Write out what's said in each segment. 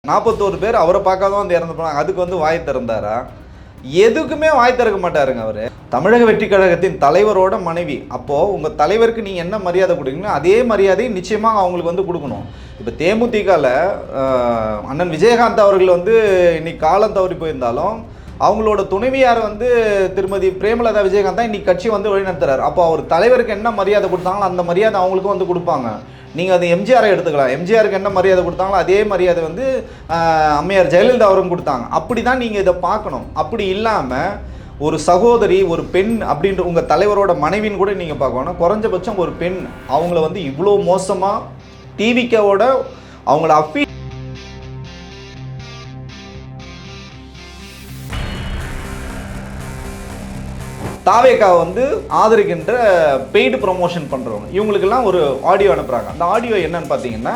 41 பேர் அவரை பார்க்காத வந்து இறந்து போனாங்க. அதுக்கு வந்து வாய் திறந்தாரா? எதுக்குமே வாய் திறக்க மாட்டாருங்க அவரு. தமிழக வெற்றி கழகத்தின் தலைவரோட மனைவி. அப்போ உங்க தலைவருக்கு நீங்க என்ன மரியாதை கொடுக்கீங்களோ அதே மரியாதை நிச்சயமாக அவங்களுக்கு வந்து கொடுக்கணும். இப்போ தேமுதிகல அண்ணன் விஜயகாந்த் அவர்கள் வந்து இன்னைக்கு காலம் தவறி போயிருந்தாலும் அவங்களோட துணைவியார் வந்து திருமதி பிரேமலதா விஜயகாந்த் தான் இன்னைக்கு கட்சி வந்து வழிநடத்துறாரு. அப்போ அவர் தலைவருக்கு என்ன மரியாதை கொடுத்தாங்களோ அந்த மரியாதை அவங்களுக்கும் வந்து கொடுப்பாங்க. நீங்கள் அது எம்ஜிஆரை எடுத்துக்கலாம். எம்ஜிஆருக்கு என்ன மரியாதை கொடுத்தாங்களோ அதே மரியாதை வந்து அம்மையார் ஜெயலலிதா அவரும் கொடுத்தாங்க. அப்படி தான் நீங்கள் இதை பார்க்கணும். அப்படி இல்லாமல் ஒரு சகோதரி, ஒரு பெண் அப்படின்ற உங்கள் தலைவரோட மனைவின்னு கூட நீங்கள் பார்க்கணும். குறைஞ்சபட்சம் ஒரு பெண் அவங்கள வந்து இவ்வளோ மோசமாக டிவிக்கோட அவங்கள தாவேக்கா வந்து ஆதரிக்கின்ற பெய்டு ப்ரொமோஷன் பண்ணுறவங்க இவங்களுக்கெல்லாம் ஒரு ஆடியோ அனுப்புகிறாங்க. அந்த ஆடியோ என்னன்னு பார்த்தீங்கன்னா,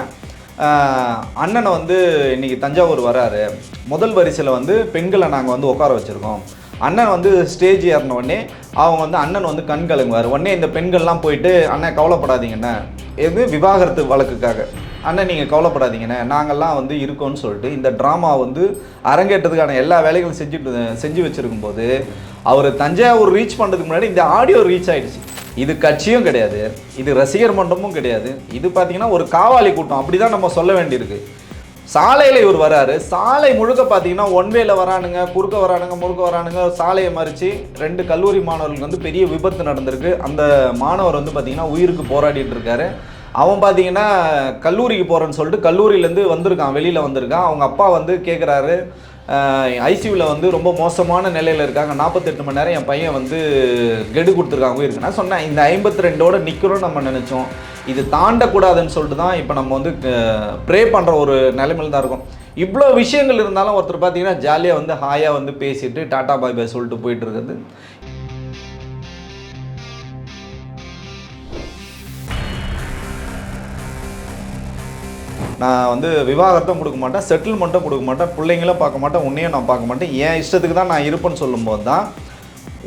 அண்ணனை வந்து இன்றைக்கி தஞ்சாவூர் வராரு, முதல் வரிசையில் வந்து பெண்களை நாங்கள் வந்து உட்கார வச்சுருக்கோம். அண்ணன் வந்து ஸ்டேஜ் ஏறின உடனே அவங்க வந்து அண்ணன் வந்து கண் கலங்குவார். உடனே இந்த பெண்கள்லாம் போயிட்டு அண்ணன் கவலைப்படாதீங்கண்ணே, எது விவாகரத்து வழக்குக்காக அண்ணன் நீங்கள் கவலைப்படாதீங்கண்ணே, நாங்கள்லாம் வந்து இருக்கோன்னு சொல்லிட்டு இந்த ட்ராமா வந்து அரங்கேற்றதுக்கான எல்லா வேலைகளும் செஞ்சு வச்சுருக்கும்போது அவர் தஞ்சாவூர் ரீச் பண்ணுறதுக்கு முன்னாடி இந்த ஆடியோ ரீச் ஆகிடுச்சு. இது கட்சியும் கிடையாது, இது ரசிகர் மன்றமும் கிடையாது, இது பார்த்திங்கன்னா ஒரு காவாலி கூட்டம். அப்படி தான் நம்ம சொல்ல வேண்டியிருக்கு. சாலையில் இவர் வராரு, சாலை முழுக்க பார்த்தீங்கன்னா ஒன்வேல வரானுங்க, குறுக்க வரானுங்க, முழுக்க வரானுங்க. சாலையை மறித்து 2 கல்லூரி மாணவர்களுக்கு வந்து பெரிய விபத்து நடந்திருக்கு. அந்த மாணவர் வந்து பார்த்திங்கன்னா உயிருக்கு போராடிட்டு இருக்காரு. அவன் பார்த்தீங்கன்னா கல்லூரிக்கு போகிறேன்னு சொல்லிட்டு கல்லூரியிலேருந்து வந்திருக்கான், வெளியில் வந்திருக்கான். அவங்க அப்பா வந்து கேட்குறாரு, ஐசியூவில் வந்து ரொம்ப மோசமான நிலையில் இருக்காங்க, 48 மணி நேரம் என் பையன் வந்து கெடு கொடுத்துருக்காங்க உயிருக்கு. நான் சொன்னேன், இந்த 52ஓட நிற்கிறோம் நம்ம நினச்சோம், இது தாண்டக்கூடாதுன்னு சொல்லிட்டு தான் இப்போ நம்ம வந்து ப்ரே பண்ணுற ஒரு நிலைமையில் தான் இருக்கும். இவ்வளோ விஷயங்கள் இருந்தாலும் ஒருத்தர் பார்த்தீங்கன்னா ஜாலியாக வந்து ஹாயாக வந்து பேசிட்டு டாட்டா பாய் பாய் சொல்லிட்டு போயிட்டு இருக்குது. நான் வந்து விவாகரத்தும் கொடுக்க மாட்டேன், செட்டில்மெண்ட்டும் கொடுக்க மாட்டேன், பிள்ளைங்களும் பார்க்க மாட்டேன், உன்னையும் நான் பார்க்க மாட்டேன், என் இஷ்டத்துக்கு தான் நான் இருப்பேன்னு சொல்லும்போது தான்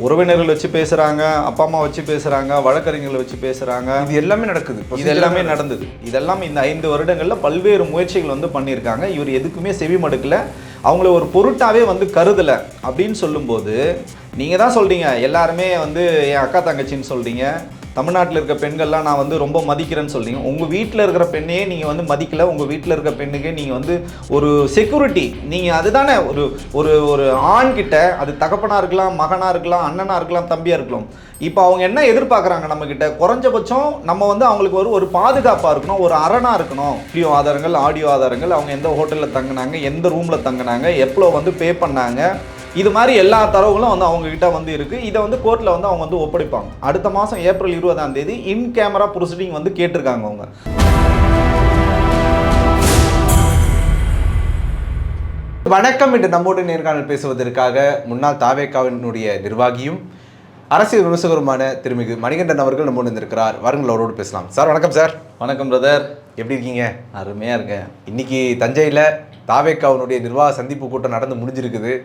உறவினர்கள் வச்சு பேசுகிறாங்க, அப்பா அம்மா வச்சு பேசுகிறாங்க, வழக்கறிஞர்களை வச்சு பேசுகிறாங்க. இது எல்லாமே நடக்குது. இது எல்லாமே நடந்தது. இதெல்லாம் இந்த 5 வருடங்களில் பல்வேறு முயற்சிகள் வந்து பண்ணியிருக்காங்க. இவர் எதுக்குமே செவி மடுக்கலை, அவங்கள ஒரு பொருட்டாவே வந்து கருதலை அப்படின்னு சொல்லும்போது நீங்கள் தான் சொல்கிறீங்க எல்லாருமே வந்து என் அக்கா தங்கச்சின்னு சொல்கிறீங்க, தமிழ்நாட்டில் இருக்க பெண்கள்லாம் நான் வந்து ரொம்ப மதிக்கிறேன்னு சொல்கிறீங்க. உங்கள் வீட்டில் இருக்கிற பெண்ணையே நீங்கள் வந்து மதிக்கலை, உங்கள் வீட்டில் இருக்க பெண்ணுக்கே நீங்கள் வந்து ஒரு செக்யூரிட்டி, நீங்கள் அதுதானே ஒரு ஒரு ஒரு ஆண்கிட்ட, அது தகப்பனாக இருக்கலாம், மகனாக இருக்கலாம், அண்ணனாக இருக்கலாம், தம்பியாக இருக்கலாம். இப்போ அவங்க என்ன எதிர்பார்க்குறாங்க நம்மக்கிட்ட, குறைஞ்சபட்சம் நம்ம வந்து அவங்களுக்கு ஒரு பாதுகாப்பாக இருக்கணும், ஒரு அரணாக இருக்கணும். வீடியோ ஆதாரங்கள், ஆடியோ ஆதாரங்கள், அவங்க எந்த ஹோட்டலில் தங்கினாங்க, எந்த ரூமில் தங்கினாங்க, எப்போ வந்து பே பண்ணாங்க, இது மாதிரி எல்லா தரவுகளும் வந்து அவங்கக்கிட்ட வந்து இருக்குது. இதை வந்து கோர்ட்டில் வந்து அவங்க வந்து ஒப்படைப்பாங்க. அடுத்த மாதம் ஏப்ரல் 20ஆம் தேதி இன் கேமரா ப்ரொசீடிங் வந்து கேட்டிருக்காங்க அவங்க. வணக்கம். இன்று நம்மோடு நேர்காணல் பேசுவதற்காக முன்னாள் தாவேக்காவினுடைய நிர்வாகியும் அரசியல் விமர்சகருமான திருமிகு மணிகண்டன் அவர்கள் நம்மோடு வந்திருக்கிறார். வாருங்கள், அவரோடு பேசலாம். சார் வணக்கம். சார் வணக்கம் பிரதர், எப்படி இருக்கீங்க? அருமையாக இருக்கேன். இன்னைக்கு தஞ்சையில் தாவேக்காவினுடைய நிர்வாக சந்திப்பு கூட்டம் நடந்து முடிஞ்சிருக்குது.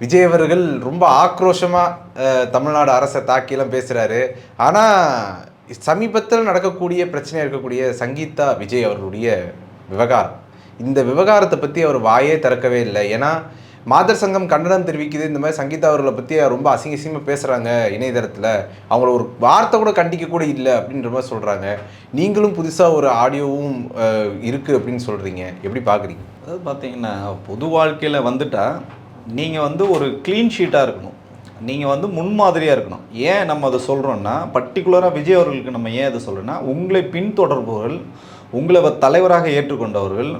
விஜய் அவர்கள் ரொம்ப ஆக்ரோஷமாக தமிழ்நாடு அரசை தாக்கியெல்லாம் பேசுகிறாரு. ஆனால் சமீபத்தில் நடக்கக்கூடிய பிரச்சனையாக இருக்கக்கூடிய சங்கீதா விஜய் அவர்களுடைய விவகாரம், இந்த விவகாரத்தை பற்றி அவர் வாயே திறக்கவே இல்லை. ஏன்னா மாதர் சங்கம் கண்டனம் தெரிவிக்குது, இந்த மாதிரி சங்கீதா அவர்களை பற்றி ரொம்ப அசிங்கமாக பேசுகிறாங்க இணையதளத்தில், அவங்கள ஒரு வார்த்தை கூட கண்டிக்க கூட இல்லை அப்படின்ற மாதிரி சொல்கிறாங்க. நீங்களும் புதுசாக ஒரு ஆடியோவும் இருக்குது அப்படின்னு சொல்கிறீங்க, எப்படி பார்க்குறீங்க? அதாவது பார்த்தீங்கன்னா, பொது வாழ்க்கையில் வந்துட்டால் நீங்கள் வந்து ஒரு க்ளீன் ஷீட்டாக இருக்கணும், நீங்கள் வந்து முன்மாதிரியாக இருக்கணும். ஏன் நம்ம அதை சொல்கிறோன்னா, பர்டிகுலராக விஜய் அவர்களுக்கு நம்ம ஏன் அதை சொல்கிறோன்னா, உங்களை பின்தொடர்பவர்கள், உங்களை தலைவராக ஏற்றுக்கொண்டவர்கள்,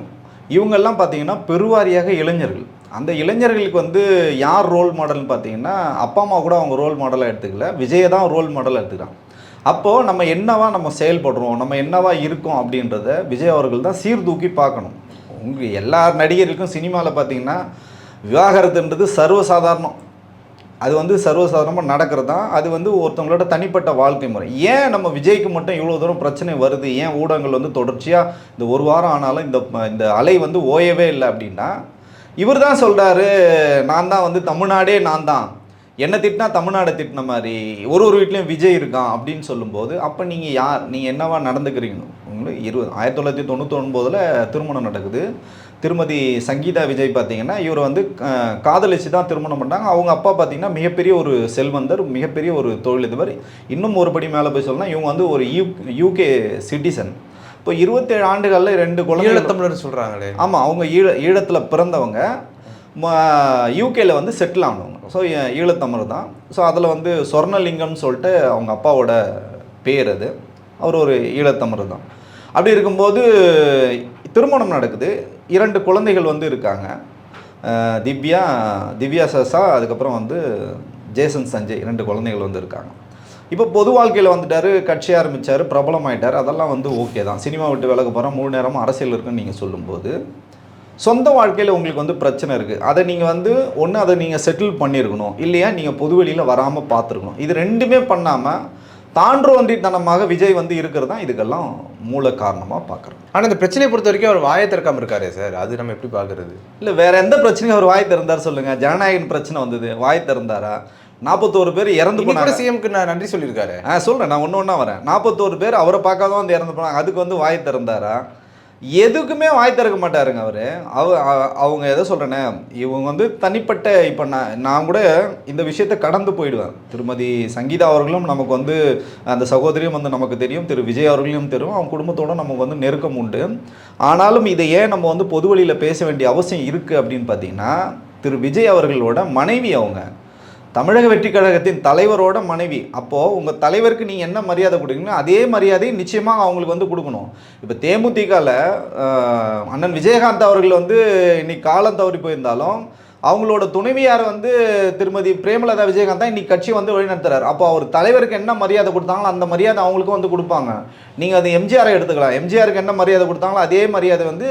இவங்கெல்லாம் பார்த்தீங்கன்னா பெருவாரியாக இளைஞர்கள். அந்த இளைஞர்களுக்கு வந்து யார் ரோல் மாடல்னு பார்த்தீங்கன்னா, அப்பா அம்மா கூட அவங்க ரோல் மாடலாக எடுத்துக்கல, விஜயை தான் ரோல் மாடலாக எடுத்துக்கிறாங்க. அப்போது நம்ம என்னவா நம்ம செயல்படுறோம், நம்ம என்னவா இருக்கோம் அப்படின்றத விஜய் அவர்கள் தான் சீர்தூக்கி பார்க்கணும். எல்லா நடிகர்களுக்கும் சினிமாவில் பார்த்தீங்கன்னா விவாகரத்துன்றது சர்வசாதாரணம், அது வந்து சர்வசாதாரணமாக நடக்கிறது தான். அது வந்து ஒருத்தவங்களோட தனிப்பட்ட வாழ்க்கை முறை. ஏன் நம்ம விஜய்க்கு மட்டும் இவ்வளோ தூரம் பிரச்சனை வருது, ஏன் ஊடகங்கள் வந்து தொடர்ச்சியாக இந்த ஒரு வாரம் ஆனாலும் இந்த அலை வந்து ஓயவே இல்லை அப்படின்னா, இவர் தான் சொல்கிறாரு, நான் தான் வந்து தமிழ்நாடே நான் தான், என்ன திட்டினா தமிழ்நாடை திட்டின மாதிரி ஒரு வீட்லேயும் விஜய் இருக்கான் அப்படின்னு சொல்லும்போது, அப்போ நீங்கள் யார், நீங்கள் என்னவா நடந்துக்கிறீங்க? உங்களுக்கு 1999 திருமணம் நடக்குது. திருமதி சங்கீதா விஜய் பார்த்தீங்கன்னா இவர் வந்து காதலிச்சு தான் திருமணம் பண்ணாங்க. அவங்க அப்பா பார்த்தீங்கன்னா மிகப்பெரிய ஒரு செல்வந்தர், மிகப்பெரிய ஒரு தொழிலதிபர். இன்னும் ஒருபடி மேலே போய் சொல்லலாம், இவங்க வந்து ஒரு யூகே சிட்டிசன். இப்போ 27 ஆண்டுகளில் 2 குழந்தைகள். ஈழத்தமிழர் சொல்கிறாங்களே. ஆமாம், அவங்க ஈழத்தில் பிறந்தவங்க, யூகேல வந்து செட்டில் ஆனவங்க. ஸோ ஈழத்தமிழ் தான். ஸோ அதில் வந்து சொர்ணலிங்கம்னு சொல்லிட்டு அவங்க அப்பாவோட பேர் அது. அவர் ஒரு ஈழத்தமிழ் தான். அப்படி இருக்கும்போது திருமணம் நடக்குது. 2 குழந்தைகள் வந்து இருக்காங்க. திவ்யா சசா, அதுக்கப்புறம் வந்து ஜேசன் சஞ்சய், 2 குழந்தைகள் வந்து இருக்காங்க. இப்போ பொது வாழ்க்கையில் வந்துட்டார், கட்சி ஆரம்பித்தார், பிரபலமாயிட்டார். அதெல்லாம் வந்து ஓகே தான். சினிமா விட்டு விலக போகிறோம், முழு நேரமும் அரசியல் இருக்குன்னு நீங்கள் சொல்லும்போது, சொந்த வாழ்க்கையில் உங்களுக்கு வந்து பிரச்சனை இருக்குது. அதை நீங்கள் வந்து ஒன்று அதை நீங்கள் செட்டில் பண்ணியிருக்கணும், இல்லையா நீங்கள் பொது வெளியில் வராமல் பார்த்துருக்கணும். இது ரெண்டுமே பண்ணாமல் தாண்டோன்றித்தனமாக விஜய் வந்து இருக்கிறது தான் இதுக்கெல்லாம் மூல காரணமாக பார்க்குறோம். ஆனால் இந்த பிரச்சனையை பொறுத்த வரைக்கும் அவர் வாயை திறக்காமல் இருக்காரு சார். அது நம்ம எப்படி பார்க்குறது? இல்லை, வேற எந்த பிரச்சனையும் அவர் வாய் திறந்தார் சொல்லுங்கள்? ஜனநாயகன் பிரச்சனை வந்தது, வாய் திறந்தாரா? 41 பேர் இறந்து போனாங்க. சிஎம்க்கு நான் நன்றி சொல்லியிருக்காரு. சொல்கிறேன், நான் ஒன்று ஒன்றா வரேன். 41 பேர் அவரை பார்க்காதான் வந்து இறந்து போனாங்க. அதுக்கு வந்து வாய் திறந்தாரா? எதுக்குமே வாய் திறக்க மாட்டாருங்க அவர். அவங்க எதை சொல்கிறேன்னே, இவங்க வந்து தனிப்பட்ட, இப்போ நான் கூட இந்த விஷயத்தை கடந்து போயிடுவேன். திருமதி சங்கீதா அவர்களும் நமக்கு வந்து அந்த சகோதரியும் வந்து நமக்கு தெரியும், திரு விஜய் அவர்களையும் தெரியும், அவங்க குடும்பத்தோடு நமக்கு வந்து நெருக்கம் உண்டு. ஆனாலும் இதை ஏன் நம்ம வந்து பொது வழியில் பேச வேண்டிய அவசியம் இருக்குது அப்படின்னு பார்த்தீங்கன்னா, திரு விஜய் அவர்களோட மனைவி, அவங்க தமிழக வெற்றி கழகத்தின் தலைவரோட மனைவி. அப்போது உங்கள் தலைவருக்கு நீங்கள் என்ன மரியாதை கொடுக்குறீங்களோ அதே மரியாதையை நிச்சயமாக அவங்களுக்கு வந்து கொடுக்கணும். இப்போ தேமுதிகவில் அண்ணன் விஜயகாந்த் அவர்கள் வந்து இன்னைக்கு காலம் தவறி போயிருந்தாலும் அவங்களோட துணைவியார் வந்து திருமதி பிரேமலதா விஜயகாந்த் தான் இன்னைக்கு கட்சி வந்து வழிநடத்துறாரு. அப்போ அவர் தலைவருக்கு என்ன மரியாதை கொடுத்தாங்களோ அந்த மரியாதை அவங்களுக்கும் வந்து கொடுப்பாங்க. நீங்கள் அது எம்ஜிஆரை எடுத்துக்கலாம். எம்ஜிஆருக்கு என்ன மரியாதை கொடுத்தாங்களோ அதே மரியாதை வந்து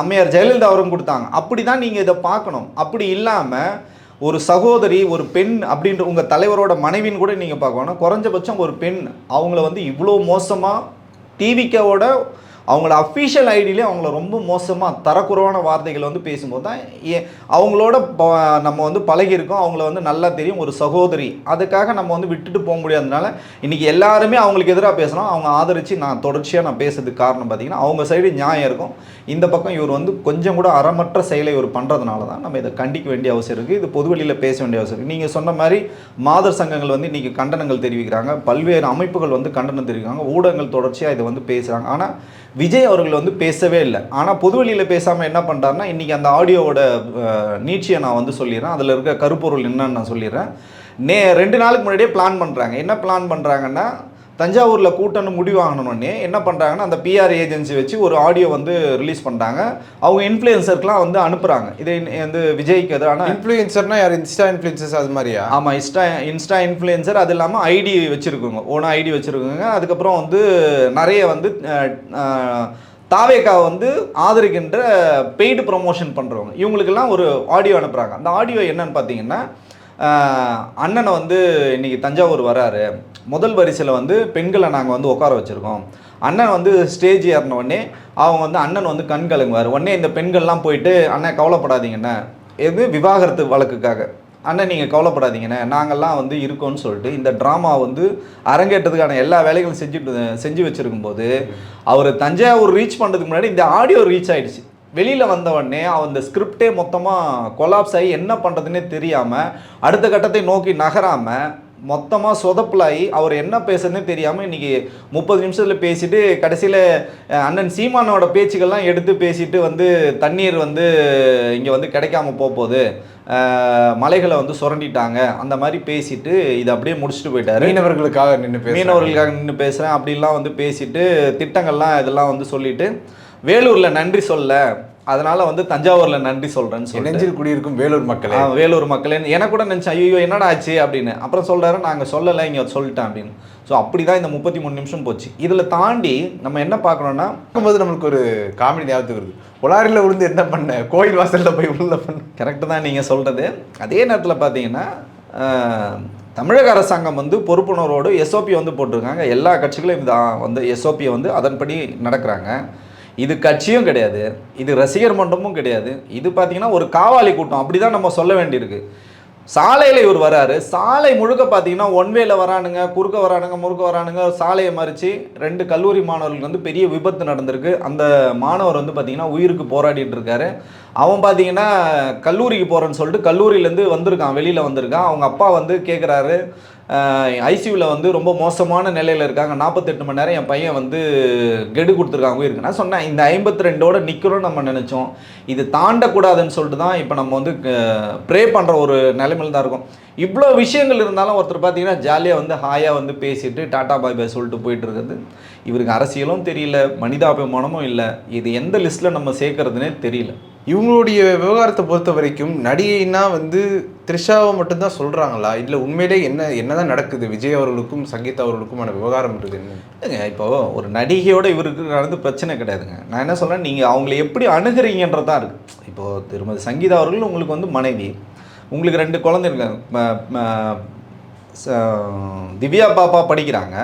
அம்மையார் ஜெயலலிதா அவரும் கொடுத்தாங்க. அப்படி தான் நீங்கள் இதை பார்க்கணும். அப்படி இல்லாமல் ஒரு சகோதரி, ஒரு பெண் அப்படின்ற உங்கள் தலைவரோட மனைவின்னு கூட நீங்கள் பார்க்கணும். குறைஞ்சபட்சம் ஒரு பெண் அவங்கள வந்து இவ்வளோ மோசமாக டிவிக்கோட அவங்களோட அஃபீஷியல் ஐடியிலே அவங்கள ரொம்ப மோசமாக தரக்குறைவான வார்த்தைகள் வந்து பேசும்போது தான் அவங்களோட நம்ம வந்து பழகியிருக்கோம். அவங்கள வந்து நல்லா தெரியும், ஒரு சகோதரி. அதுக்காக நம்ம வந்து விட்டுட்டு போக முடியாததுனால இன்றைக்கி எல்லாருமே அவங்களுக்கு எதிராக பேசணும். அவங்க ஆதரித்து நான் தொடர்ச்சியாக நான் பேசுறதுக்கு காரணம் பார்த்திங்கன்னா அவங்க சைடு நியாயம் இருக்கும். இந்த பக்கம் இவர் வந்து கொஞ்சம் கூட அறமற்ற செயலை இவர் பண்ணுறதுனால தான் நம்ம இதை கண்டிக்க வேண்டிய அவசியம் இருக்குது. இது பொதுவெளியில் பேச வேண்டிய அவசியம் இருக்குது. நீங்கள் சொன்ன மாதிரி மாதர் சங்கங்கள் வந்து இன்றைக்கி கண்டனங்கள் தெரிவிக்கிறாங்க, பல்வேறு அமைப்புகள் வந்து கண்டனம் தெரிவிக்கிறாங்க, ஊடகங்கள் தொடர்ச்சியாக இதை வந்து பேசுகிறாங்க. ஆனால் விஜய் அவர்கள் வந்து பேசவே இல்லை. ஆனால் பொதுவெளியில் பேசாமல் என்ன பண்ணுறாருன்னா, இன்றைக்கி அந்த ஆடியோவோட நீட்சியை நான் வந்து சொல்லிடுறேன், அதில் இருக்க கருப்பொருள் என்னன்னு நான் சொல்லிடுறேன். 2 நாளுக்கு முன்னாடியே பிளான் பண்ணுறாங்க. என்ன பிளான் பண்ணுறாங்கன்னா, தஞ்சாவூரில் கூட்டணும் முடிவாகணுன்னே என்ன பண்ணுறாங்கன்னா, அந்த பிஆர் ஏஜென்சி வச்சு ஒரு ஆடியோ வந்து ரிலீஸ் பண்ணுறாங்க. அவங்க இன்ஃப்ளூயன்சருக்குலாம் வந்து அனுப்புகிறாங்க. இது வந்து விஜய்க்கு எதிரான இன்ஃப்ளூயன்சர்னா யார்? இன்ஸ்டா இன்ஃப்ளூயன்சர்ஸ் அது மாதிரியா? ஆமாம், இன்ஸ்டா இன்ஃப்ளூயன்சர். அது இல்லாமல் ஐடி வச்சுருக்குங்க, ஓனா ஐடி வச்சுருக்குங்க. அதுக்கப்புறம் வந்து நிறைய வந்து தாவேக்காவை வந்து ஆதரிக்கின்ற பெய்டு ப்ரொமோஷன் பண்ணுறவங்க, இவங்களுக்கெல்லாம் ஒரு ஆடியோ அனுப்புகிறாங்க. அந்த ஆடியோ என்னன்னு பார்த்தீங்கன்னா, அண்ணனை வந்து இன்றைக்கி தஞ்சாவூர் வராரு, முதல் வரிசையில் வந்து பெண்களை நாங்கள் வந்து உட்கார வச்சுருக்கோம். அண்ணன் வந்து ஸ்டேஜ் ஏறின உடனே அவங்க வந்து அண்ணன் வந்து கண் கலங்குவார். உடனே இந்த பெண்கள்லாம் போயிட்டு, அண்ணன் கவலைப்படாதீங்கண்ணே, எது விவாகரத்து வழக்குக்காக, அண்ணன் நீங்கள் கவலைப்படாதீங்கண்ணே, நாங்கள்லாம் வந்து இருக்கோன்னு சொல்லிட்டு இந்த ட்ராமா வந்து அரங்கேற்றதுக்கான எல்லா வேலைகளும் செஞ்சு வச்சுருக்கும்போது அவர் தஞ்சாவூர் ரீச் பண்ணுறதுக்கு முன்னாடி இந்த ஆடியோ ரீச் ஆகிடுச்சு. வெளியில் வந்தவொடனே அந்த ஸ்கிரிப்டே மொத்தமாக கொலாப்ஸ் ஆகி என்ன பண்ணுறதுன்னே தெரியாமல், அடுத்த கட்டத்தை நோக்கி நகராமல், மொத்தமாக சொதப்பலாகி அவர் என்ன பேசுறதுன்னே தெரியாமல் இன்றைக்கி 30 நிமிஷத்தில் பேசிட்டு கடைசியில் அண்ணன் சீமானோட பேச்சுக்கள்லாம் எடுத்து பேசிட்டு வந்து தண்ணீர் வந்து இங்கே வந்து கிடைக்காம போகுது, மலைகளை வந்து சுரண்டிட்டாங்க, அந்த மாதிரி பேசிட்டு இதை அப்படியே முடிச்சுட்டு போயிட்டாரு. மீனவர்களுக்காக நின்று பேசுகிறேன் அப்படின்லாம் வந்து பேசிட்டு திட்டங்கள்லாம் இதெல்லாம் வந்து சொல்லிவிட்டு வேலூரில் நன்றி சொல்ல, அதனால் வந்து தஞ்சாவூரில் நன்றி சொல்கிறேன்னு சொல்லி நெஞ்சில் குடியிருக்கும் வேலூர் மக்களே எனக்கு கூட நினச்சேன், ஐயோ என்னடா ஆச்சு அப்படின்னு. அப்புறம் சொல்கிறாரு, நாங்கள் சொல்லலை, இங்கே சொல்லிட்டேன் அப்படின்னு. ஸோ அப்படி தான் இந்த 33 நிமிஷம் போச்சு. இதில் தாண்டி நம்ம என்ன பார்க்கணுன்னா, பார்க்கும்போது நம்மளுக்கு ஒரு காமெடி ஞாபகத்துக்கு வருது. பொலாரில் விழுந்து என்ன பண்ண, கோயில் வாசலில் போய் உள்ள பண்ண. கரெக்டு தான் நீங்கள் சொல்கிறது. அதே நேரத்தில் பார்த்தீங்கன்னா, தமிழக அரசாங்கம் வந்து பொறுப்புணர்வோடு எஸ்ஓபி வந்து போட்டிருக்காங்க. எல்லா கட்சிகளும் இந்த வந்து எஸ்ஓபியை வந்து அதன்படி நடக்கிறாங்க. இது கட்சியும் கிடையாது, இது ரசிகர் மன்றமும் கிடையாது, இது பார்த்திங்கன்னா ஒரு காவாலி கூட்டம், அப்படி தான் நம்ம சொல்ல வேண்டியிருக்கு. சாலையில் இவர் வராரு. சாலை முழுக்க பார்த்தீங்கன்னா ஒன்வேல வரானுங்க, குறுக்க வரானுங்க, முறுக்க வரானுங்க. சாலையை மறித்து 2 கல்லூரி மாணவர்களுக்கு வந்து பெரிய விபத்து நடந்திருக்கு. அந்த மாணவர் வந்து பார்த்தீங்கன்னா உயிருக்கு போராடிட்டு இருக்காரு. அவன் பார்த்தீங்கன்னா கல்லூரிக்கு போகிறேன்னு சொல்லிட்டு கல்லூரியிலேருந்து வந்திருக்கான், வெளியில் வந்திருக்கான். அவங்க அப்பா வந்து கேட்குறாரு, ஐசியூவில் வந்து ரொம்ப மோசமான நிலையில் இருக்காங்க, 48 மணி நேரம் என் பையன் வந்து கெடு கொடுத்துருக்காங்க உயிருக்கு. நான் சொன்னேன், இந்த 52ஓட நிற்கிறோன்னு நம்ம நினச்சோம், இது தாண்டக்கூடாதுன்னு சொல்லிட்டு தான் இப்போ நம்ம வந்து ப்ரே பண்ணுற ஒரு நிலைமையில் தான் இருக்கும். இவ்வளோ விஷயங்கள் இருந்தாலும் ஒருத்தர் பார்த்தீங்கன்னா ஜாலியாக வந்து ஹாயாக வந்து பேசிட்டு டாட்டா பாய் பாய் சொல்லிட்டு போயிட்டு இருக்குது. இவருக்கு அரசியலும் தெரியல, மனிதாபிமானமும் இல்லை. இது எந்த லிஸ்ட்டில் நம்ம சேர்க்கறதுனே தெரியல. இவங்களுடைய விவகாரத்தை பொறுத்த வரைக்கும் நடிகைன்னா வந்து த்ரிஷாவை மட்டும்தான் சொல்கிறாங்களா, இல்லை உண்மையிலே என்னதான் நடக்குது விஜய் அவர்களுக்கும் சங்கீதா அவர்களுக்குமான விவகாரம் இருக்குது இல்லைங்க. இப்போது ஒரு நடிகையோட இவருக்கு நடந்து பிரச்சனை கிடையாதுங்க. நான் என்ன சொல்கிறேன், நீங்கள் அவங்கள எப்படி அணுகிறீங்கன்றதான் இருக்குது. இப்போது திருமதி சங்கீதா அவர்கள் உங்களுக்கு வந்து மனைவி, உங்களுக்கு 2 குழந்தைங்க, திவ்யா பாப்பா படிக்கிறாங்க.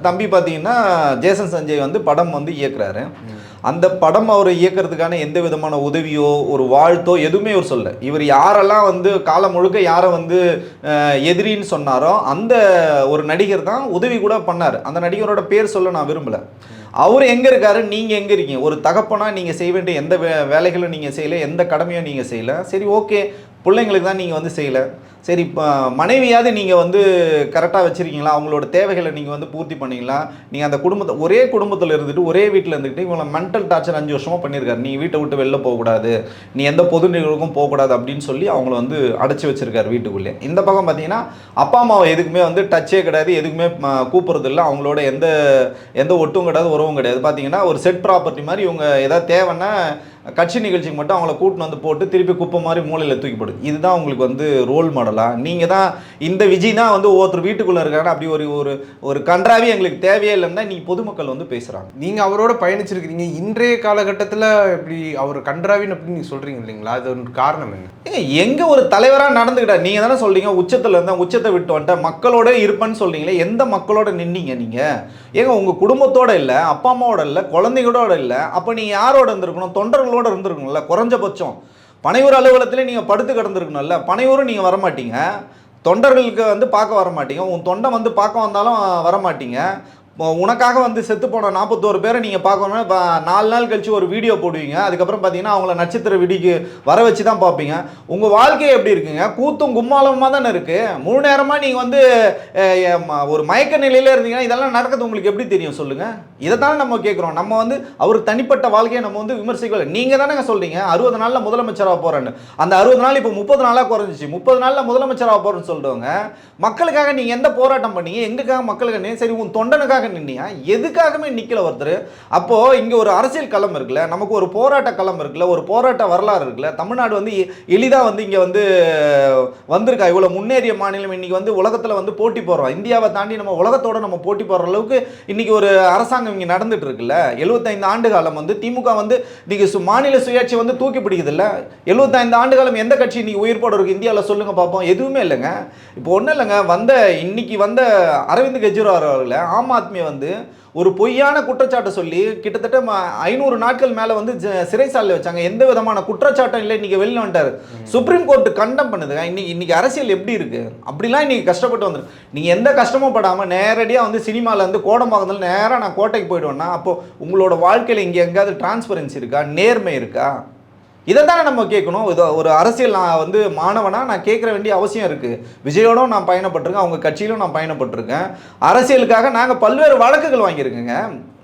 தம்பி பார்த்தீங்கன்னா ஜேசன் சஞ்சய் வந்து படம் வந்து இயக்குறாரு. அந்த படம் அவர் இயக்கிறதுக்கான எந்த விதமான உதவியோ ஒரு வாழ்த்தோ எதுவுமே இவர் சொல்ல. இவர் யாரெல்லாம் வந்து காலம் முழுக்க யாரை வந்து எதிரின்னு சொன்னாரோ அந்த ஒரு நடிகர் தான் உதவி கூட பண்ணார். அந்த நடிகரோட பேர் சொல்ல நான் விரும்பலை. அவர் எங்கே இருக்காரு, நீங்கள் எங்கே இருக்கீங்க? ஒரு தகப்பனா நீங்கள் செய்ய வேண்டிய எந்த வேலைகளும் நீங்கள் செய்யலை, எந்த கடமையும் நீங்கள் செய்யலை. சரி, ஓகே, பிள்ளைங்களுக்கு தான் நீங்கள் வந்து செய்யலை. சரி, இப்போ மனைவியாவது நீங்கள் வந்து கரெக்டாக வச்சுருக்கீங்களா? அவங்களோட தேவைகளை நீங்கள் வந்து பூர்த்தி பண்ணிங்களா? நீங்கள் அந்த ஒரே குடும்பத்தில் இருந்துட்டு ஒரே வீட்டில் இருந்துக்கிட்டு இவங்களை மென்டல் டார்ச்சர் 5 வருஷமாக பண்ணியிருக்காரு. நீ வீட்டை விட்டு வெளில போகக்கூடாது, நீ எந்த பொது நிகழ்வுக்கும் போகக்கூடாது அப்படின்னு சொல்லி அவங்கள வந்து அடைச்சி வச்சுருக்காரு வீட்டுக்குள்ளே. இந்த பக்கம் பார்த்தீங்கன்னா அப்பா அம்மாவை எதுக்குமே வந்து டச்சே கிடையாது, எதுக்குமே கூப்பிட்றது இல்லை. அவங்களோட எந்த ஒட்டும் கிடையாது, உறவும் கிடையாது. பார்த்தீங்கன்னா ஒரு செட் ப்ராப்பர்ட்டி மாதிரி இவங்க ஏதாவது தேவைன்னா கட்சி நிகழ்ச்சிக்கு மட்டும் அவங்கள கூட்டின்னு வந்து போட்டு திருப்பி குப்பை மாதிரி மூலையில் தூக்கி போடுது. இதுதான் உங்களுக்கு வந்து ரோல் மாடலா? நீங்கள் தான் இந்த விஜய் தான் வந்து ஒவ்வொருத்தர் வீட்டுக்குள்ளே இருக்காங்க, அப்படி ஒரு கன்றாவி எங்களுக்கு தேவையே இல்லைன்னா நீங்கள் பொதுமக்கள் வந்து பேசுகிறாங்க. நீங்கள் அவரோட பயணிச்சிருக்கிறீங்க, இன்றைய காலகட்டத்தில் இப்படி அவர் கன்றாவின்னு அப்படின்னு நீங்கள் சொல்கிறீங்க இல்லைங்களா? அது ஒரு காரணம் என்ன? எங்கே ஒரு தலைவராக நடந்துக்கிட்டார்? நீங்கள் தானே சொல்கிறீங்க உச்சத்தில் இருந்தால் உச்சத்தை விட்டு வந்துட்டேன், மக்களோட இருப்பேன்னு சொல்கிறீங்களே. எந்த மக்களோட நின்னீங்க நீங்கள்? ஏங்க உங்கள் குடும்பத்தோட இல்லை, அப்பா அம்மாவோட இல்லை, குழந்தைகளோட இல்லை, அப்போ நீங்கள் யாரோட இருந்திருக்கணும்? தொண்டர்களோட இருந்திருக்கணும்ல. குறைஞ்சபட்சம் பனையூர் அலுவலகத்திலே நீங்கள் படுத்து கிடந்திருக்கணும்ல. பனையூரும் நீங்கள் வரமாட்டீங்க, தொண்டர்களுக்கு வந்து பார்க்க வரமாட்டீங்க, உன் தொண்டை வந்து பார்க்க வந்தாலும் வரமாட்டீங்க. உனக்காக வந்து செத்து போன 41 பேரை நீங்கள் பார்க்கணும்னா 4 நாள் கழிச்சு ஒரு வீடியோ போடுவீங்க. அதுக்கப்புறம் பார்த்தீங்கன்னா அவங்கள நட்சத்திர விடிக்கு வர வச்சு தான் பார்ப்பீங்க. உங்கள் வாழ்க்கையை எப்படி இருக்குங்க? கூத்தும் கும்மாளமாக தானே இருக்குது. முழு நேரமாக நீங்கள் வந்து ஒரு மயக்க நிலையில் இருந்தீங்கன்னா இதெல்லாம் நடக்கிறது உங்களுக்கு எப்படி தெரியும் சொல்லுங்கள்? இதை தானே நம்ம கேட்குறோம். நம்ம வந்து அவர் தனிப்பட்ட வாழ்க்கையை நம்ம வந்து விமர்சிக்கல. நீங்கள் தானேங்க சொல்கிறீங்க 60 நாளில் முதலமைச்சராக போகிறேன்னு. அந்த 60 நாள் இப்போ 30 நாளாக குறைஞ்சிச்சு. 30 நாளில் முதலமைச்சராக போகிறேன்னு சொல்லிட்டவங்க மக்களுக்காக நீங்கள் எந்த போராட்டம் பண்ணீங்க? எங்களுக்காக மக்களுக்கு சரி, உன் தொண்டனுக்காக நின்னியா? எதுக்காகவே நிக்கல ஒருத்தர். அப்போ இங்க ஒரு அரசியல் களம் இருக்குல்ல, நமக்கு ஒரு போராட்ட களம் இருக்குல்ல, ஒரு போராட்ட வரலாறு இருக்குல்ல. தமிழ்நாடு வந்து எளிதா வந்து இங்க வந்து வந்திருக்கா? இவ்வளவு முன்னேறிய மாநிலம் இன்னைக்கு வந்து உலகத்துல வந்து போட்டி போடுறோம். இந்தியாவை தாண்டி நம்ம உலகத்தோட நம்ம போட்டி போடுற அளவுக்கு இன்னைக்கு ஒரு அரசாங்கம் இங்க நடந்துட்டு இருக்குல்ல. 75 ஆண்டு காலம் வந்து திமுக வந்து இன்னைக்கு மாநில சுயாட்சி வந்து தூக்கி பிடிக்குது இல்ல. 75 ஆண்டு காலம் எந்த கட்சி இன்னைக்கு உயிர்ப்போட இருக்கு இந்தியாவில் சொல்லுங்க பார்ப்போம்? எதுவுமே இல்லைங்க. இப்போ ஒன்றும் இல்லைங்க, இன்னைக்கு வந்த அரவிந்த் கெஜ்ரிவால் அவர்களை ஆம் ஆத்மி வந்து ஒரு பொய்யான குற்றச்சாட்டை சொல்லி கிட்டத்தட்ட 500 நாட்கள் மேல வந்து சிறைச்சாலையில் வச்சாங்க. எந்த விதமான குற்றச்சாட்டும் இல்லை. இன்னைக்கு வெளில வந்துட்டாரு. சுப்ரீம் கோர்ட் கண்டம் பண்ணுதுங்க. இன்னைக்கு அரசியல் எப்படி இருக்கு? அப்படிலாம் இன்னைக்கு கஷ்டப்பட்டு வந்துரு. நீங்க எந்த கஷ்டமும் படாம நேரடியா வந்து சினிமால இருந்து கோடம்பாக்கத்துல நேரா நான் கோட்டைக்கு போயிடுவேன்னா அப்போ உங்களோட வாழ்க்கையில இங்க எங்கேயாவது டிரான்ஸ்பரன்சி இருக்கா? நேர்மை இருக்கா? இதை தானே நம்ம கேட்கணும். இது ஒரு அரசியல் நான் வந்து மாணவனாக நான் கேட்குற வேண்டிய அவசியம் இருக்குது. விஜயோடும் நான் பயணப்பட்டிருக்கேன், அவங்க கட்சியிலும் நான் பயணப்பட்டிருக்கேன். அரசியலுக்காக நாங்கள் பல்வேறு வழக்குகள் வாங்கியிருக்கேங்க.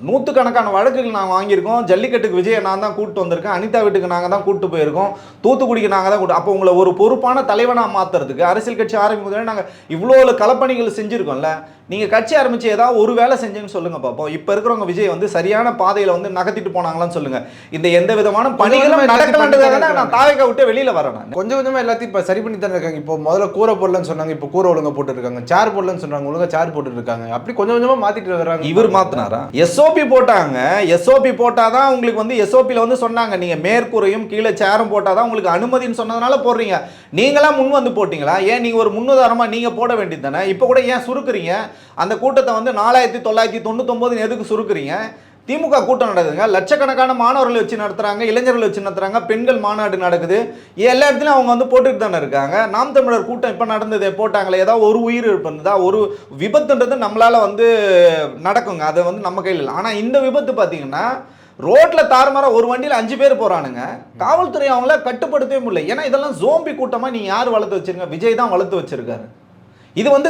100கணக்கான வழக்குகள் நாங்கள் வாங்கியிருக்கோம். ஜல்லிக்கட்டுக்கு விஜயை நான் தான் கூப்பிட்டு வந்திருக்கேன், அனிதா வீட்டுக்கு நாங்கள் தான் கூப்பிட்டு போயிருக்கோம், தூத்துக்குடிக்கு நாங்கள் தான் அப்போ உங்களை ஒரு பொறுப்பான தலைவனாக மாற்றுறதுக்கு அரசியல் கட்சி ஆரம்பிக்கும் நாங்கள் இவ்வளோ களப்பணிகள் செஞ்சுருக்கோம்ல. நீங்கள் கட்சி ஆரம்பித்து ஏதாவது ஒரு வேலை செஞ்சேன்னு சொல்லுங்கள் பார்ப்போம். இப்போ இருக்கிறவங்க விஜய் வந்து சரியான பாதையில் வந்து நகர்த்திட்டு போனாங்களான்னு சொல்லுங்கள். இந்த எந்த விதமான பணிகளும் நடக்கலான்றதுக்காக நான் தாவேக்கா விட்டு வெளியில் வரேன். கொஞ்சம் கொஞ்சமாக எல்லாத்தையும் இப்போ சரி பண்ணி தானே இருக்காங்க. இப்போ முதல்ல கூரை போடலன்னு சொன்னாங்க, இப்போ கூரை ஒழுங்காக போட்டுருக்காங்க. சேர் போடலன்னு சொன்னாங்க, ஒழுங்காக சேர் போட்டுருக்காங்க. அப்படி கொஞ்சம் கொஞ்சமாக மாற்றிட்டு வர்றாங்க. இவர் மாற்றினாரா? எஸ்ஓபி போட்டாங்க. எஸ்ஓபி போட்டாதான் உங்களுக்கு வந்து எஸ்ஓபியில் வந்து சொன்னாங்க நீங்கள் மேற்கூரையும் கீழே சேரும் போட்டாதான் உங்களுக்கு அனுமதின்னு சொன்னதுனால போடுறீங்க. நீங்களாம் முன் வந்து போட்டிங்களா? ஏன் நீங்கள் ஒரு முன்னுதாரணமாக நீங்கள் போட வேண்டியது தானே? இப்போ கூட ஏன் சுருக்குறீங்க? அந்த கூட்டத்தை வந்து 4999 எதுக்கு சுருக்குறீங்க? திமுக கூட்டம் நடக்குதுங்க, லட்சக்கணக்கான மாணவர்களை வச்சு நடத்துறாங்க, இளைஞர்களை வச்சு நடத்துறாங்க, பெண்கள் மாநாடு நடக்குது, எல்லா இடத்துலையும் அவங்க வந்து போட்டுட்டு தானே இருக்காங்க. நாம் தமிழர் கூட்டம் இப்போ நடந்தது போட்டாங்களே, ஏதாவது ஒரு உயிர் இருப்பதா, ஒரு விபத்துன்றது நம்மளால வந்து நடக்குங்க, அதை வந்து நம்ம கையில் இல்லை. ஆனால் இந்த விபத்து பார்த்தீங்கன்னா ரோட்ல தாறுமாற ஒரு வண்டியில் 5 பேர் போறானுங்க, காவல்துறை அவங்கள கட்டுப்படுத்தவே முடியல. ஏன்னா இதெல்லாம் ஜோம்பி கூட்டமா நீங்க யார் வளர்த்து வச்சிருங்க? விஜய் தான் வளர்த்து வச்சிருக்காரு. இது வந்து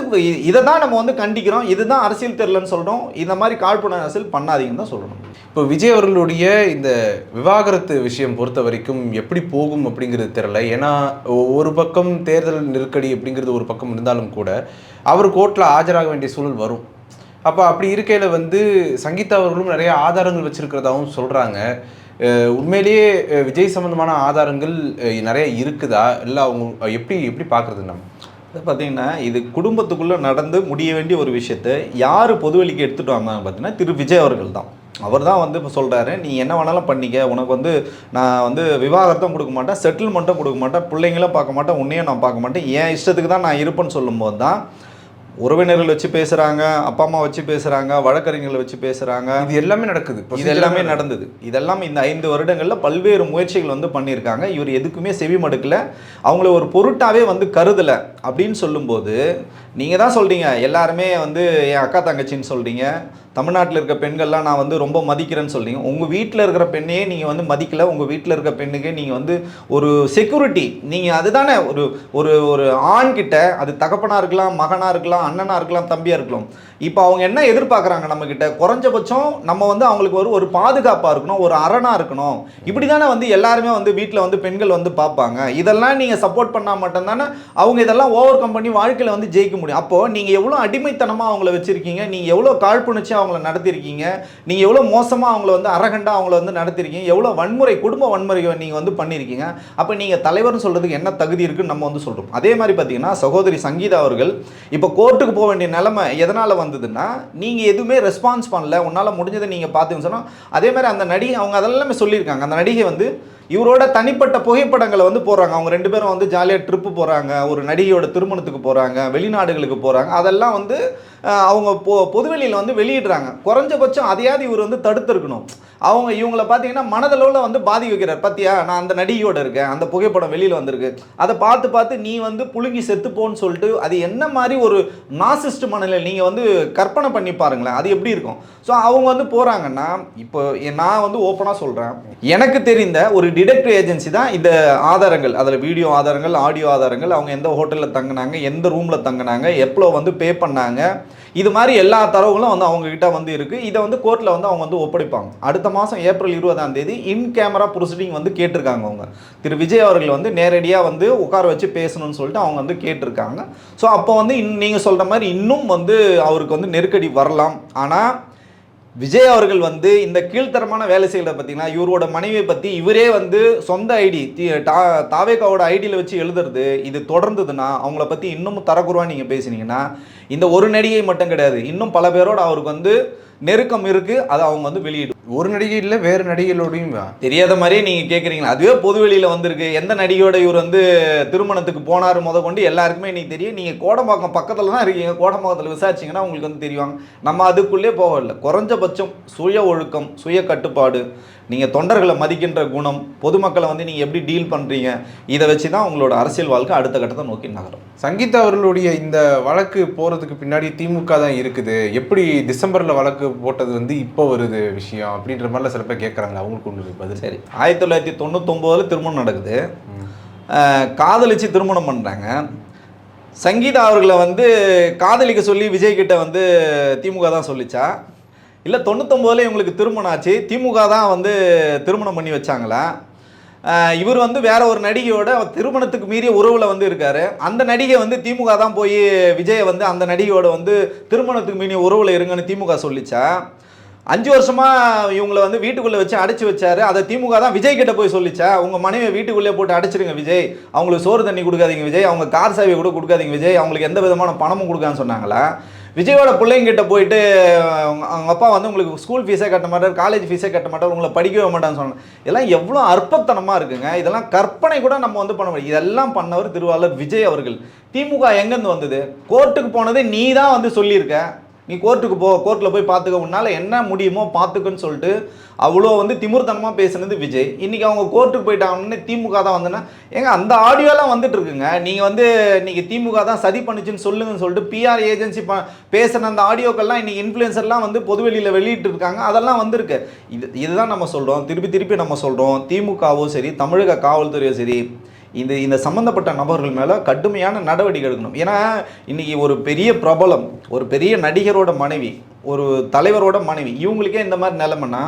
இதை தான் நம்ம வந்து கண்டிக்கிறோம். இதுதான் அரசியல் தெரியலன்னு சொல்றோம். இந்த மாதிரி காழ்ப்புணர்வு அரசியல் பண்ணாதீங்கன்னு தான் சொல்லணும். இப்போ விஜய் அவர்களுடைய இந்த விவாகரத்து விஷயம் பொறுத்த வரைக்கும் எப்படி போகும் அப்படிங்கிறது தெரியல. ஏன்னா ஒரு பக்கம் தேர்தல் நெருக்கடி அப்படிங்கிறது ஒரு பக்கம் இருந்தாலும் கூட அவர் கோர்ட்டில் ஆஜராக வேண்டிய சூழல் வரும். அப்போ அப்படி இருக்கையில் வந்து சங்கீதா அவர்களும் நிறைய ஆதாரங்கள் வச்சிருக்கிறதாவும் சொல்கிறாங்க. உண்மையிலேயே விஜய் சம்பந்தமான ஆதாரங்கள் நிறைய இருக்குதா, இல்லை அவங்க எப்படி எப்படி பார்க்குறது? நம்ம அதை பார்த்தீங்கன்னா இது குடும்பத்துக்குள்ளே நடந்து முடிய வேண்டிய ஒரு விஷயத்தை யார் பொதுவெளிக்கு எடுத்துகிட்டு வந்தாங்க பார்த்தீங்கன்னா திரு விஜய் அவர்கள் தான். அவர் தான் வந்து இப்போ சொல்கிறாரு, நீ என்ன வேணாலும் பண்ணிக்க, உனக்கு வந்து நான் வந்து விவாகரத்தும் கொடுக்க மாட்டேன், செட்டில்மெண்ட்டும் கொடுக்க மாட்டேன், பிள்ளைங்களும் பார்க்க மாட்டேன், உன்னையும் நான் பார்க்க மாட்டேன், என் இஷ்டத்துக்கு தான் நான் இருப்பேன்னு சொல்லும்போது தான் உறவினர்கள் வச்சு பேசுகிறாங்க, அப்பா அம்மா வச்சு பேசுகிறாங்க, வழக்கறிஞர்களை வச்சு பேசுகிறாங்க. இது எல்லாமே நடக்குது. இது எல்லாமே நடந்தது. இதெல்லாம் இந்த 5 வருடங்களில் பல்வேறு முயற்சிகள் வந்து பண்ணியிருக்காங்க. இவர் எதுக்குமே செவி மடுக்கலை, அவங்கள ஒரு பொருட்டாவே வந்து கருதலை அப்படின்னு சொல்லும்போது நீங்கள் தான் சொல்கிறீங்க எல்லாருமே வந்து என் அக்கா தங்கச்சின்னு சொல்கிறீங்க, தமிழ்நாட்டில் இருக்க பெண்கள்லாம் நான் வந்து ரொம்ப மதிக்கிறேன்னு சொல்கிறீங்க. உங்கள் வீட்டில் இருக்கிற பெண்ணையே நீங்கள் வந்து மதிக்கலை, உங்கள் வீட்டில் இருக்க பெண்ணுக்கே நீங்கள் வந்து ஒரு செக்யூரிட்டி, நீங்கள் அதுதானே ஒரு ஒரு ஒரு ஆண்கிட்ட, அது தகப்பனாக இருக்கலாம், மகனாக இருக்கலாம், அண்ணனாக இருக்கலாம், தம்பியாக இருக்கலாம், இப்போ அவங்க என்ன எதிர்பார்க்குறாங்க நம்மக்கிட்ட, குறைஞ்சபட்சம் நம்ம வந்து அவங்களுக்கு ஒரு பாதுகாப்பாக இருக்கணும், ஒரு அரணாக இருக்கணும். இப்படி தானே வந்து எல்லாருமே வந்து வீட்டில் வந்து பெண்கள் வந்து பார்ப்பாங்க. இதெல்லாம் நீங்கள் சப்போர்ட் பண்ணால் மட்டும்தானே அவங்க இதெல்லாம் ஓவர் கம் பண்ணி வாழ்க்கையில் வந்து ஜெயிக்க முடியும். அப்போது நீங்கள் எவ்வளோ அடிமைத்தனமாக அவங்கள வச்சுருக்கீங்க, நீங்கள் எவ்வளோ காழ்ப்புணர்ச்சி அவங்கள நடத்திருக்கீங்க, நீங்கள் எவ்வளோ மோசமாக அவங்கள வந்து அரகண்டாக அவங்கள வந்து நடத்திருக்கீங்க, எவ்வளோ வன்முறை, குடும்ப வன்முறை நீங்கள் வந்து பண்ணியிருக்கீங்க. அப்போ நீங்கள் தலைவர்னு சொல்கிறதுக்கு என்ன தகுதி இருக்குன்னு நம்ம வந்து சொல்கிறோம். அதே மாதிரி பார்த்தீங்கன்னா சகோதரி சங்கீதா அவர்கள் இப்போ கோர்ட்டுக்கு போக வேண்டிய நிலைமை எதனால் வந்ததுன்னா, நீங்கள் எதுவுமே ரெஸ்பான்ஸ் பண்ணல, உன்னால் முடிஞ்சதை நீங்கள் பார்த்துன்னு சொன்னால். அதே மாதிரி அந்த நடிகை அவங்க அதெல்லாமே சொல்லியிருக்காங்க. அந்த நடிகை வந்து இவரோட தனிப்பட்ட புகைப்படங்களை வந்து போடுறாங்க, அவங்க 2 பேரும் வந்து ஜாலியாக ட்ரிப்பு போகிறாங்க, ஒரு நடிகையோட திருமணத்துக்கு போகிறாங்க, வெளிநாடுகளுக்கு போகிறாங்க, அதெல்லாம் வந்து அவங்க பொதுவெளியில் வந்து வெளியிடுறாங்க. குறைஞ்சபட்சம் அதையாவது இவர் வந்து தடுத்துருக்கணும். அவங்க இவங்களை பார்த்தீங்கன்னா மனதளவில் வந்து பாதிக்க வைக்கிறார். பார்த்தியா, நான் அந்த நடிகையோட இருக்கேன், அந்த புகைப்படம் வெளியில் வந்திருக்கு, அதை பார்த்து நீ வந்து புழுங்கி செத்துப்போன்னு சொல்லிட்டு, அது என்ன மாதிரி ஒரு நாசிஸ்ட் மனநிலை நீங்கள் வந்து கற்பனை பண்ணி பாருங்களேன், அது எப்படி இருக்கும். ஸோ அவங்க வந்து போகிறாங்கன்னா, இப்போ நான் வந்து ஓப்பனாக சொல்கிறேன், எனக்கு தெரிந்த ஒரு டிடெக்டிவ் ஏஜென்சி தான் இந்த ஆதாரங்கள், அதில் வீடியோ ஆதாரங்கள், ஆடியோ ஆதாரங்கள், அவங்க எந்த ஹோட்டலில் தங்கினாங்க, எந்த ரூமில் தங்கினாங்க, எப்போ வந்து பே பண்ணாங்க, இது மாதிரி எல்லா தரவுகளும் வந்து அவங்கக்கிட்ட வந்து இருக்குது. இதை வந்து கோர்ட்டில் வந்து அவங்க வந்து ஒப்படைப்பாங்க. அடுத்த மாதம் ஏப்ரல் 20ஆம் தேதி இன் கேமரா ப்ரொசீடிங் வந்து கேட்டிருக்காங்க. அவங்க திரு விஜய் அவர்கள் வந்து நேரடியாக வந்து உட்கார வச்சு பேசணும்னு சொல்லிட்டு அவங்க வந்து கேட்டிருக்காங்க. ஸோ அப்போ வந்து நீங்கள் சொல்கிற மாதிரி இன்னும் வந்து அவருக்கு வந்து நெருக்கடி வரலாம். ஆனால் விஜய் அவர்கள் வந்து இந்த கீழ்த்தரமான வேலை செய்கிறத பார்த்தீங்கன்னா, இவரோட மனைவியை பற்றி இவரே வந்து சொந்த ஐடி தாவேகாவோட ஐடியில் வச்சு எழுதுறது, இது தொடர்ந்ததுன்னா அவங்கள பற்றி இன்னமும் தரக்குறைவாக நீங்கள் பேசுனீங்கன்னா, இந்த ஒரு நடிகை மட்டும் கிடையாது, இன்னும் பல பேரோட அவருக்கு வந்து நெருக்கம் இருக்குது. அதை அவங்க வந்து வெளியிடும். ஒரு நடிகை இல்லை, வேறு நடிகைகளோடையும் தெரியாத மாதிரியே நீங்கள் கேட்குறீங்களா? அதுவே பொதுவெளியில் வந்திருக்கு. எந்த நடிகையோட இவர் வந்து திருமணத்துக்கு போனார் கொண்டு எல்லாருக்குமே இன்னைக்கு தெரியும். நீங்கள் கோடம்பாக்கம் பக்கத்தில் தான் இருக்கீங்க, கோடம்பாக்கத்தில் விசாரிச்சிங்கன்னா உங்களுக்கு வந்து தெரியுவாங்க. நம்ம அதுக்குள்ளே போகவில்லை. குறைஞ்சபட்சம் சுய ஒழுக்கம், சுய கட்டுப்பாடு, நீங்கள் தொண்டர்களை மதிக்கின்ற குணம், பொதுமக்களை வந்து நீங்கள் எப்படி டீல் பண்ணுறீங்க, இதை வச்சு தான் உங்களோட அரசியல் வாழ்க்கை அடுத்த கட்டத்தை நோக்கி நகரும். சங்கீதா அவர்களுடைய இந்த வழக்கு போகிறதுக்கு பின்னாடி திமுக தான் இருக்குது. எப்படி டிசம்பரில் வழக்கு போட்டது வந்து இப்போ வருது விஷயம் அப்படின்ற மாதிரிலாம் சில பேர் கேட்குறாங்க. அவங்களுக்கு ஒன்று பதில். சரி, 1999 திருமணம் நடக்குது, காதலிச்சு திருமணம் பண்ணுறாங்க. சங்கீதா அவர்களை வந்து காதலிக்க சொல்லி விஜய்கிட்ட வந்து திமுக தான் சொல்லிச்சா, இல்லை 99 இவங்களுக்கு திருமணம் ஆச்சு, திமுக தான் வந்து திருமணம் பண்ணி வச்சாங்களா? இவர் வந்து வேற ஒரு நடிகையோட திருமணத்துக்கு மீறிய உறவில் வந்து இருக்காரு. அந்த நடிகை வந்து திமுக தான் போய் விஜயை வந்து அந்த நடிகையோட வந்து திருமணத்துக்கு மீறிய உறவில் இருங்கன்னு திமுக சொல்லிச்சா? 5 வருஷமா இவங்களை வந்து வீட்டுக்குள்ளே வச்சு அடைச்சி வச்சாரு, அதை திமுக தான் விஜய் கிட்ட போய் சொல்லிச்சா? உங்கள் மனைவியை வீட்டுக்குள்ளே போட்டு அடைச்சிருங்க விஜய், அவங்களுக்கு சோறு தண்ணி கொடுக்காதீங்க விஜய், அவங்க கார் சாவியை கூட கொடுக்காதீங்க விஜய், அவங்களுக்கு எந்த விதமான பணமும் கொடுக்கான்னு சொன்னாங்களா? விஜயோட பிள்ளைங்கிட்ட போயிட்டு அவங்க அப்பா வந்து உங்களுக்கு ஸ்கூல் ஃபீஸே கட்ட மாட்டார், காலேஜ் ஃபீஸே கட்ட மாட்டார், உங்களை படிக்கவே மாட்டான்னு சொன்னாங்க. இதெல்லாம் எவ்வளோ அற்பத்தனமாக இருக்குங்க. இதெல்லாம் கற்பனை கூட நம்ம வந்து பண்ண முடியும். இதெல்லாம் பண்ணவர் திருவாளர் விஜய் அவர்கள். திமுக எங்கேருந்து வந்தது? கோர்ட்டுக்கு போனது நீ தான் வந்து சொல்லியிருக்க. நீ கோர்ட்டுக்கு போ, கோர்ட்டில் போய் பார்த்துக்க, உன்னால் என்ன முடியுமோ பார்த்துக்கன்னு சொல்லிட்டு அவ்வளோ வந்து திமிர்த்தனமாக பேசுனது விஜய். இன்றைக்கி அவங்க கோர்ட்டுக்கு போயிட்டாங்கன்னு திமுக தான் வந்துன்னா, ஏங்க அந்த ஆடியோலாம் வந்துட்டு இருக்குங்க. நீங்கள் வந்து இன்றைக்கி திமுக தான் சதி பண்ணுச்சுன்னு சொல்லுங்கன்னு சொல்லிட்டு பிஆர் ஏஜென்சி பேசுன அந்த ஆடியோக்கள்லாம் இன்றைக்கி இன்ஃப்ளூயன்சர்லாம் வந்து பொதுவெளியில் வெளியிட்டு இருக்காங்க. அதெல்லாம் வந்திருக்கு. இதுதான் நம்ம சொல்கிறோம், திருப்பி நம்ம சொல்கிறோம், திமுகவோ சரி, தமிழக காவல்துறையோ சரி, இந்த சம்மந்தப்பட்ட நபர்கள் மேலே கடுமையான நடவடிக்கை எடுக்கணும். ஏன்னா இன்றைக்கி ஒரு பெரிய பிரபலம், ஒரு பெரிய நடிகரோட மனைவி, ஒரு தலைவரோட மனைவி, இவங்களுக்கே இந்த மாதிரி நிலைமைன்னா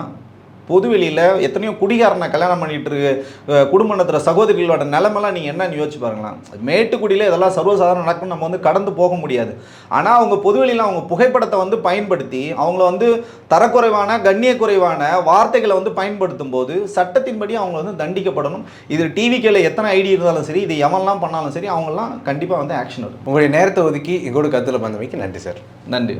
பொதுவெளியில் எத்தனையோ குடிகாரனை கல்யாணம் பண்ணிட்டு இருக்கு குடும்பம் நடத்துகிற சகோதரிகளோட நிலைமெல்லாம் நீங்கள் என்னன்னு யோசிச்சு பாருங்களேன். மேட்டுக்குடியில் இதெல்லாம் சர்வசாதாரணம் நடக்கும், நம்ம வந்து கடந்து போக முடியாது. ஆனால் அவங்க பொதுவெளியில் அவங்க புகைப்படத்தை வந்து பயன்படுத்தி அவங்கள வந்து தரக்குறைவான கண்ணியக்குறைவான வார்த்தைகளை வந்து பயன்படுத்தும் போது சட்டத்தின்படி அவங்க வந்து தண்டிக்கப்படணும். இது டிவிக்கில் எத்தனை ஐடி இருந்தாலும் சரி, இது எவன்லாம் பண்ணாலும் சரி, அவங்கெல்லாம் கண்டிப்பாக வந்து ஆக்ஷன் எடுக்கும். உங்களுடைய நேரத்தை ஒதுக்கி எங்களோட கருத்தில் வந்தமைக்கு நன்றி சார். நன்றி.